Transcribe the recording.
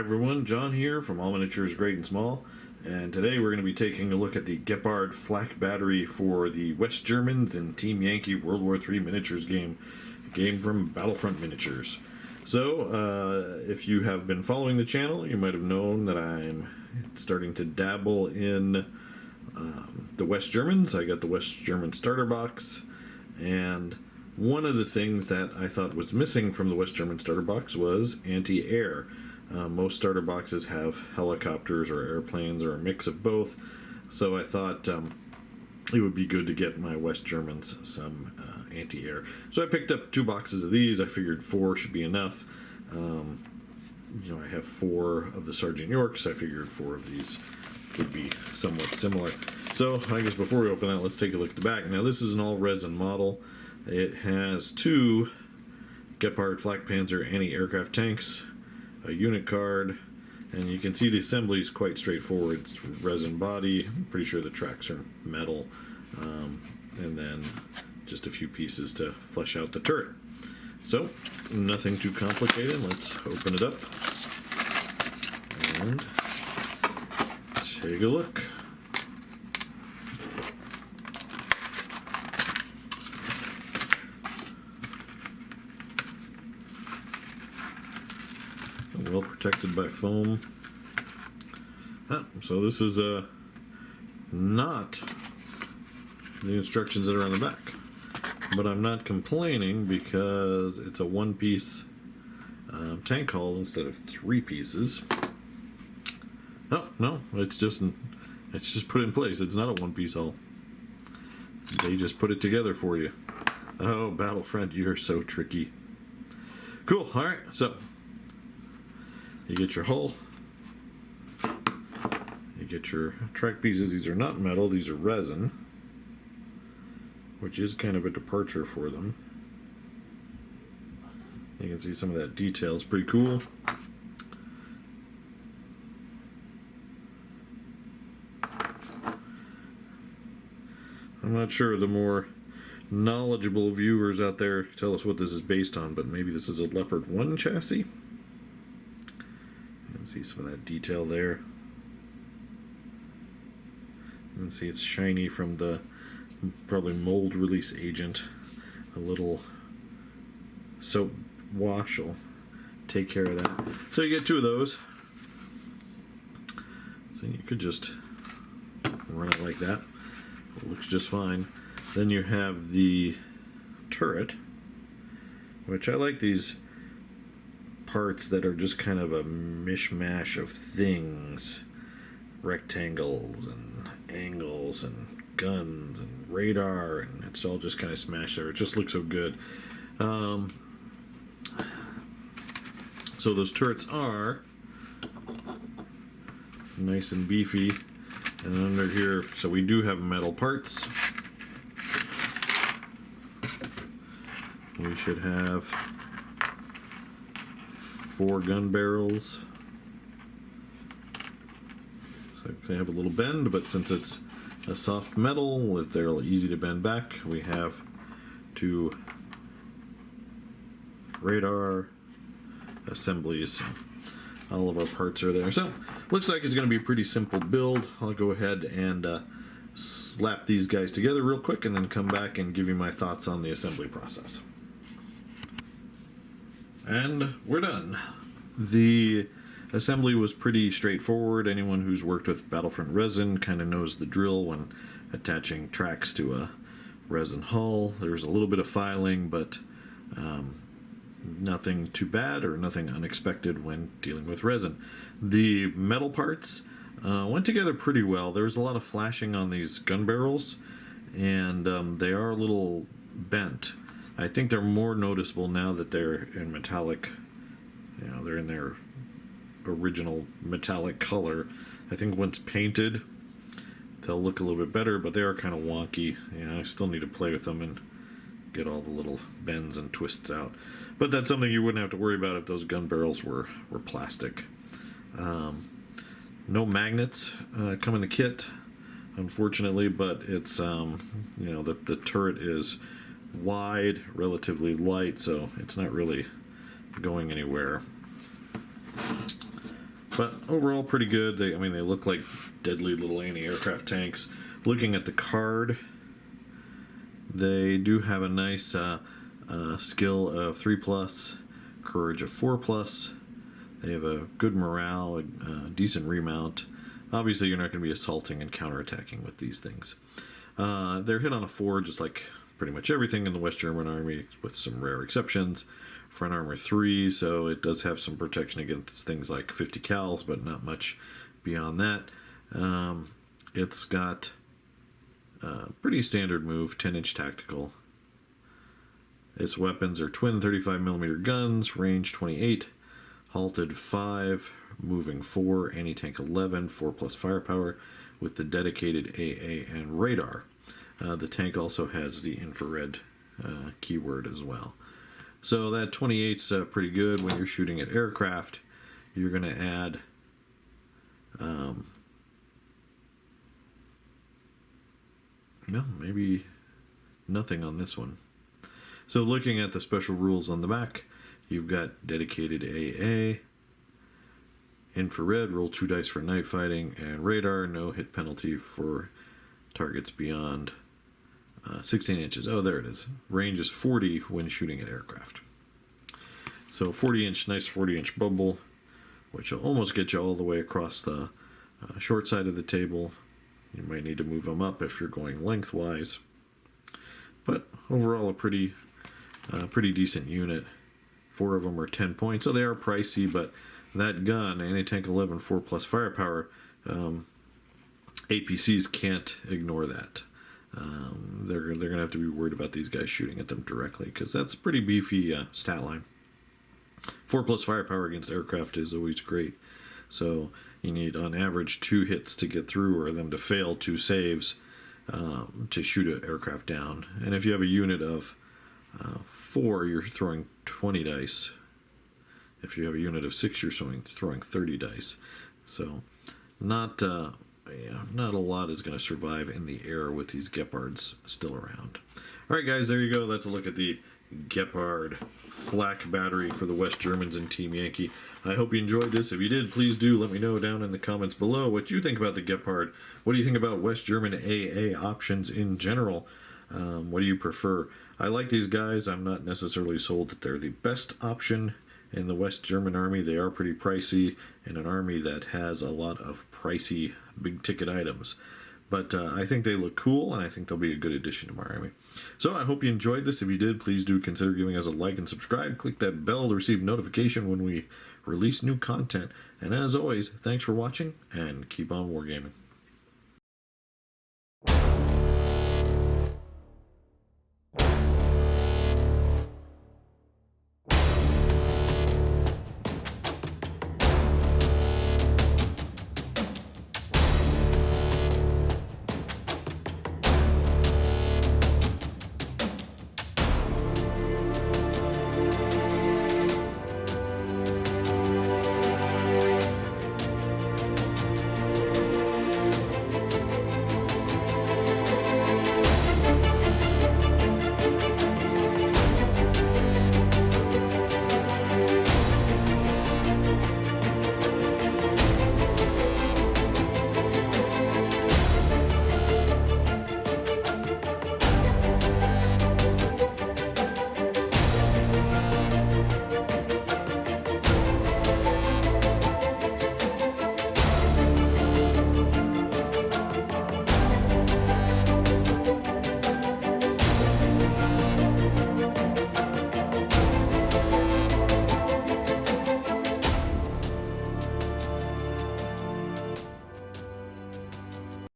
everyone, John here from All Miniatures Great and Small, and today we're going to be taking a look at the Gepard flak battery for the West Germans in Team Yankee World War III miniatures game, a game from Battlefront Miniatures. So, if you have been following the channel, you might have known that I'm starting to dabble in the West Germans. I got the West German starter box, and one of the things that I thought was missing from the West German starter box was anti-air. Most starter boxes have helicopters or airplanes or a mix of both, so I thought it would be good to get my West Germans some anti-air. So I picked up 2 boxes of these. I figured 4 should be enough. I have 4 of the Sergeant Yorks. I figured 4 of these would be somewhat similar. So I guess before we open that, let's take a look at the back. Now this is an all-resin model. It has 2 Gepard Flak Panzer anti-aircraft tanks, a unit card, and you can see the assembly is quite straightforward. It's resin body. I'm pretty sure the tracks are metal, and then just a few pieces to flesh out the turret. So nothing too complicated. Let's open it up and take a look. Well protected by foam. So this is not the instructions that are on the back, but I'm not complaining because it's a 1-piece tank hull instead of 3 pieces. Oh no, it's just put in place. It's not a 1-piece hull. They just put it together for you. Oh, Battlefront, you're so tricky. Cool. All right, so you get your hull, you get your track pieces. These are not metal, these are resin, which is kind of a departure for them. You can see some of that detail. It's pretty cool. I'm not sure, the more knowledgeable viewers out there tell us what this is based on, but maybe this is a Leopard 1 chassis. See some of that detail there. You can see it's shiny from the probably mold release agent. A little soap wash will take care of that. So you get 2 of those. So you could just run it like that. It looks just fine. Then you have the turret, which I like these parts that are just kind of a mishmash of things, rectangles and angles and guns and radar, and it's all just kind of smashed there. It just looks so good. So those turrets are nice and beefy, and under here, so we do have metal parts. We should have 4 gun barrels. So they have a little bend, but since it's a soft metal, they're easy to bend back. We have 2 radar assemblies. All of our parts are there. So looks like it's going to be a pretty simple build. I'll go ahead and slap these guys together real quick and then come back and give you my thoughts on the assembly process. And we're done. The assembly was pretty straightforward. Anyone who's worked with Battlefront resin kind of knows the drill when attaching tracks to a resin hull. There's a little bit of filing, but nothing too bad or nothing unexpected when dealing with resin. The metal parts went together pretty well. There's a lot of flashing on these gun barrels, and they are a little bent. I think they're more noticeable now that they're in metallic, they're in their original metallic color. I think once painted, they'll look a little bit better, but they are kind of wonky. I still need to play with them and get all the little bends and twists out. But that's something you wouldn't have to worry about if those gun barrels were plastic. No magnets come in the kit, unfortunately, but it's, the turret is wide, relatively light, so it's not really going anywhere. But overall, pretty good. They look like deadly little anti-aircraft tanks. Looking at the card, they do have a nice skill of 3+, courage of 4+. They have a good morale, a decent remount. Obviously, you're not going to be assaulting and counterattacking with these things. They're hit on a 4, just like pretty much everything in the West German Army, with some rare exceptions. Front armor 3, so it does have some protection against things like 50 cals, but not much beyond that. It's got a pretty standard move, 10-inch tactical. Its weapons are twin 35mm guns, range 28, halted 5, moving 4, anti-tank 11, 4+ firepower, with the dedicated AA and radar. The tank also has the infrared keyword as well. So that 28's pretty good when you're shooting at aircraft. You're going to add no, maybe nothing on this one. So looking at the special rules on the back, you've got dedicated AA, infrared, roll 2 dice for night fighting, and radar, no hit penalty for targets beyond 16 inches. Oh, there it is. Range is 40 when shooting at aircraft. So 40-inch, nice 40-inch bubble, which will almost get you all the way across the short side of the table. You might need to move them up if you're going lengthwise. But overall, a pretty decent unit. 4 of them are 10 points, so they are pricey, but that gun, anti-tank 11, 4+ firepower, APCs can't ignore that. They're going to have to be worried about these guys shooting at them directly, because that's a pretty beefy stat line. 4+ firepower against aircraft is always great. So you need, on average, 2 hits to get through, or them to fail 2 saves to shoot an aircraft down. And if you have a unit of 4, you're throwing 20 dice. If you have a unit of 6, you're throwing 30 dice. So not a lot is going to survive in the air with these Gepards still around. All right, guys, there you go. That's a look at the Gepard flak battery for the West Germans and Team Yankee. I hope you enjoyed this. If you did, please do let me know down in the comments below what you think about the Gepard. What do you think about West German AA options in general? What do you prefer? I like these guys. I'm not necessarily sold that they're the best option in the West German Army. They are pretty pricey in an army that has a lot of pricey big ticket items. But I think they look cool, and I think they'll be a good addition to my army. So I hope you enjoyed this. If you did, please do consider giving us a like and subscribe. Click that bell to receive notification when we release new content. And as always, thanks for watching, and keep on wargaming.